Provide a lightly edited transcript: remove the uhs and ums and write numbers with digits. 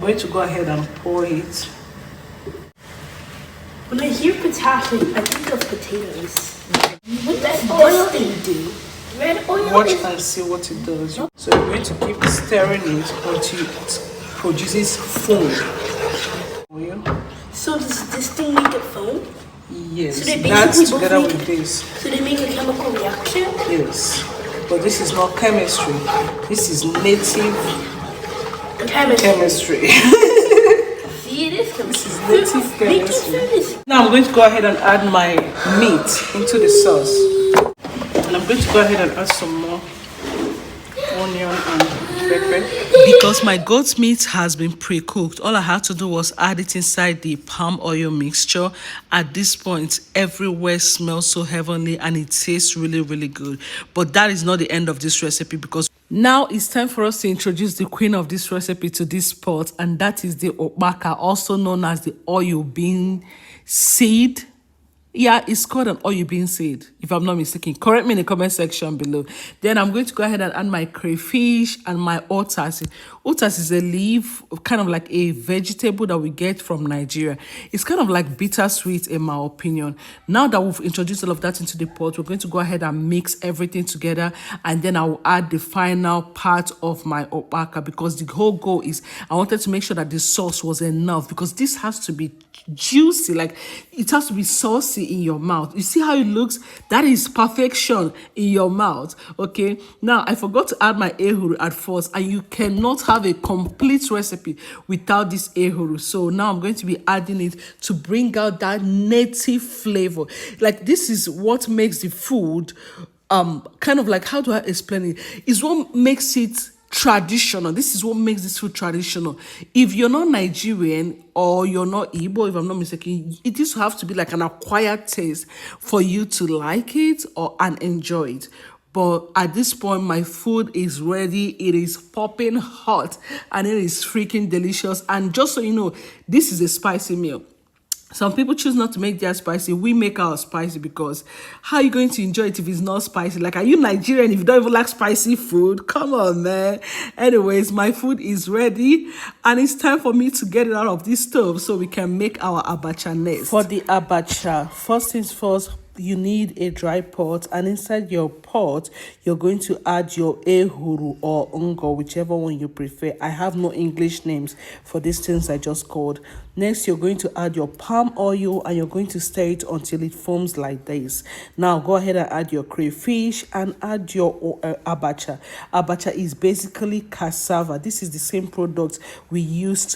I'm going to go ahead and pour it. When I hear potassium, I think of potatoes. What does oil thing do? Red oil. Watch and see what it does. So you're going to keep stirring it until it produces foam. Oil. So does this thing make it foam? Yes, So they that's basically together both with this. So they make a chemical reaction? Yes, but this is not chemistry. This is native chemistry. See, it is chemistry. This is native chemistry. Now I'm going to go ahead and add my meat into the sauce. And I'm going to go ahead and add some more onion and pepper. Because my goat meat has been pre-cooked, all I had to do was add it inside the palm oil mixture. At this point, everywhere smells so heavenly and it tastes really, really good. But that is not the end of this recipe, because now it's time for us to introduce the queen of this recipe to this pot, and that is the abacha, also known as the oil bean seed. Yeah, it's called an oil bean seed, if I'm not mistaken. Correct me in the comment section below. Then I'm going to go ahead and add my crayfish and my otas. Otas is a leaf, kind of like a vegetable that we get from Nigeria. It's kind of like bittersweet in my opinion. Now that we've introduced all of that into the pot, we're going to go ahead and mix everything together, and then I will add the final part of my abacha, because the whole goal is I wanted to make sure that the sauce was enough, because this has to be juicy, like it has to be saucy in your mouth. You see how it looks? That is perfection in your mouth. Okay, now I forgot to add my ehuru at first, and you cannot have a complete recipe without this ehuru. So now I'm going to be adding it to bring out that native flavor. Like, this is what makes the food kind of like, how do I explain it? Is what makes it traditional. This is what makes this food traditional. If you're not Nigerian or you're not Igbo, if I'm not mistaken, it just have to be like an acquired taste for you to like it and enjoy it. But at this point, my food is ready. It is popping hot and it is freaking delicious. And just so you know, this is a spicy meal. Some people choose not to make their spicy. We make our spicy, because how are you going to enjoy it if it's not spicy? Like, are you Nigerian if you don't even like spicy food? Come on, man. Anyways, my food is ready, and it's time for me to get it out of this stove so we can make our abacha next. For the abacha, first things first, you need a dry pot, and inside your pot you're going to add your ehuru or ungo, whichever one you prefer. I have no English names for these things I just called. Next, you're going to add your palm oil, and you're going to stir it until it forms like this. Now go ahead and add your crayfish and add your abacha. Abacha is basically cassava. This is the same product we use to